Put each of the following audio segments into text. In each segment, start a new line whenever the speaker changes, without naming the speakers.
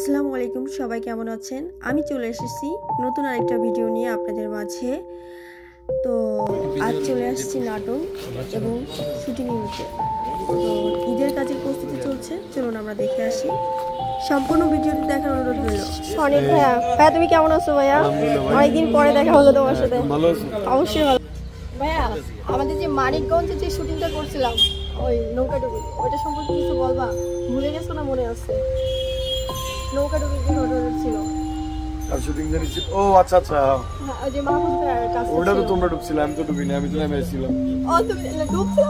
আসসালামু আলাইকুম, সবাই কেমন আছেন? আমি চলে এসেছি নতুন আরেকটা ভিডিও নিয়ে আপনাদের মাঝে। তো আজ চলে আসছি নাটক এবং শুটিং নিতে। তো ঈদের কাজের প্রস্তুতি চলছে, চলুন আমরা দেখে আসি। সম্পূর্ণ ভিডিওটি দেখার অনুরোধ রইল। অনেক ভাইয়া, তুমি কেমন আছো ভাইয়া? অনেকদিন পরে দেখা হলো তোমার সাথে। অবশ্যই ভালো। ভাইয়া, আমাদের যে মানিকগঞ্জে যে শুটিংটা করছিলাম ওই নৌকাডুবি, ওইটা সম্পর্কে কিছু বলবা? ভুলে গেছো না মনে আছে? নৌকাডুবি যে ঘটনা ছিল
আর শুটিং জানিস? ও আচ্ছা আচ্ছা,
ওই যে মাহফুজের কাছে
ওটা তো তোমরা ডুবছিলে, আমি তো ডুবিনি, আমি তো নেমে এসেছিলাম।
ও তুমি ডুবছিলে?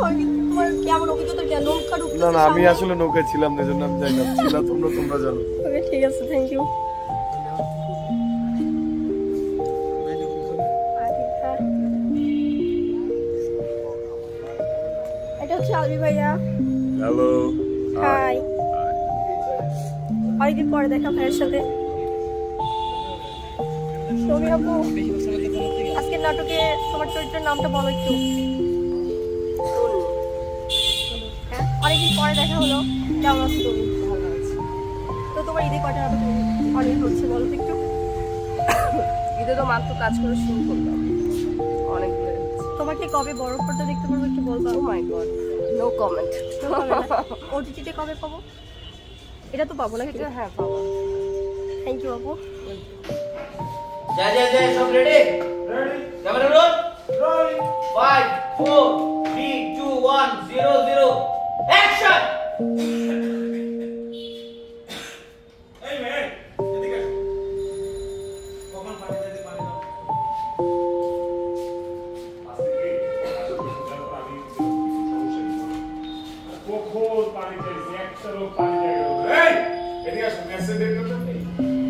তোমার কেমন অভিজ্ঞতা? কেন নৌকা ডুবতে?
না না, আমি আসলে নৌকায় ছিলাম না, এজন্য আমি যাই না। ছিল তোমরা জানো।
ওকে, ঠিক আছে, থ্যাংক ইউ। এটা হচ্ছে আলবি ভাইয়া।
Hello,
hi. অনেকদিন পরে দেখা ভাইয়ের সাথে। তুমি আপু, আজকের নাটকে তোমার চরিত্রের নামটা বলো একটু। হ্যাঁ, অনেকদিন পরে দেখা হলো, কেমন আছো তুমি? তো তোমার ঈদে কয়টা নাটক অনেক হচ্ছে বলো তো একটু।
ঈদে তো মাত্র কাজ করে শুরু করলাম, অনেকগুলো।
তোমাকে কবে বড় পর্দা দেখতে পারবো একটু বলবা?
ও মাই গড, নো কমেন্ট।
ওটিটিতে কবে পাবো? এটা তো পাবো না?
হ্যাঁ পাবো।
থ্যাংক ইউ আপু।
जय सब रेडी कैमरा रोल 5 4 3 2 1 0 0 एक्शन এই মে এদিকে কখন পানি দিতে পারি না আজকে আমি
কখন পানি চাইছি একটা লোক পানি চাইলো এই এদিকে আসো মেসেজ দেখতে তো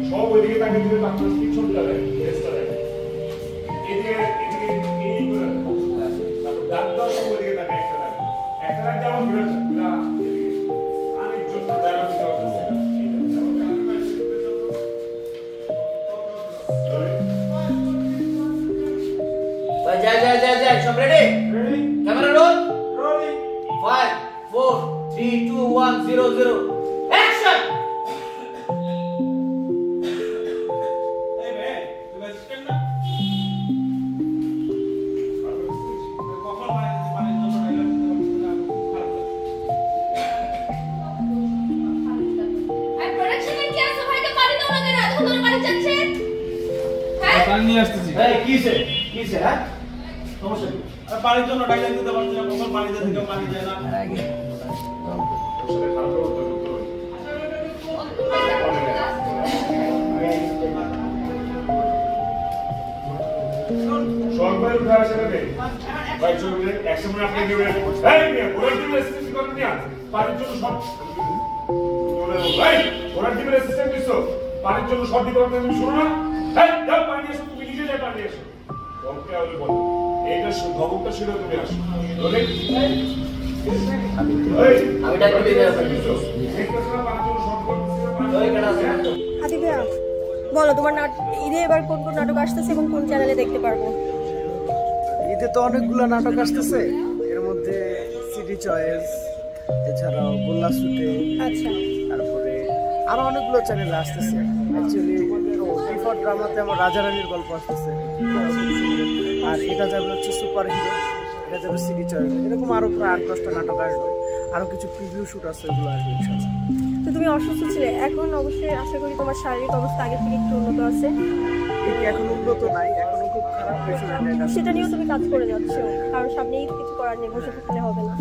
সব ওইদিকে তাকে দিলে আপনার কি ছবি লাগে রেস্টুরেন্ট এদিকে এই করে তারপর ডাক্তার সব ওইদিকে তাকে একটা রাখ যেমন ঘুরে না আমি জন্য ডায়লগ দিতে
जय सब रेडी कैमरा रोल 5 4 3 2 1 0 0 एक्शन
পানি আসতেছি
এই কিসে হ্যাঁ সমস্যা কি
আর পানির জন্য ডাইলাগ দিতে পারছি না কখন পানি দিতে কেউ পানি দেয় না সরকার উঠে আসে রে ভাই চলবে একশো মিনিট আপনি দিবেন এই মিয়া ওরা টিম রেসিস্ট করুন না পানির জন্য সব ভাই ওরা টিম রেসিস্ট দিছো পানির জন্য সব দিতে পারতে তুমি শুনো না এই যাও পানি এসো, তুমি নিজে যাও পানি এসো ওকে আরে বল এইটা খবরটা ছিল তুমি আসো বলে
আমি ডাক দিতে যাচ্ছি
একটা সময় পানির জন্য সব করতেছিল পানি
ওই কেন আছে
আদি ভাইয়া, বলো তোমার ঈদে এবার কোন কোন নাটক আসতেছে এবং কোন চ্যানেলে দেখতে পারবো?
ঈদে তো অনেকগুলো নাটক আসতেছে, এর মধ্যে সিটি চয়েস, এছাড়াও গোল্লা শুটে,
আচ্ছা,
তারপরে আরো অনেকগুলো চ্যানেল আসতেছে। অ্যাকচুয়ালি টিফট ড্রামাতে আমার রাজা রানীর গল্প আসতেছে, আর এটা যাবে হচ্ছে সুপার হিরো, এটা যাবে সিটি চয়েস। এরকম আরো প্রায় 8-10টা নাটক আসবে, আরো কিছু প্রিভিউ শুট আছে, এগুলো আসবে ইনশাআল্লাহ।
তো তুমি অসুস্থ ছিলে, এখন অবশ্যই আশা করি তোমার শারীরিক অবস্থা আগে থেকে একটু উন্নত আছে।
এখন উন্নত নাই, এখনো খুব খারাপ পেশেন্ট।
সেটা নিয়েও তুমি কাজ করে যাচ্ছ, কারণ সামনে ঈদ, কিছু করার নেই, বসে থাকলে হবে না।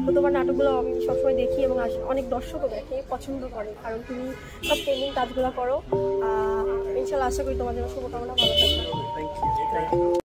তো তোমার নাটকগুলো আমি সবসময় দেখি এবং অনেক দর্শকও দেখে, পছন্দ করে, কারণ তুমি সব ট্রেনিং কাজগুলো করো। ইনশাল্লাহ আশা করি তোমার জন্য শুভকামনা, ভালো থাকবে।
Thank you.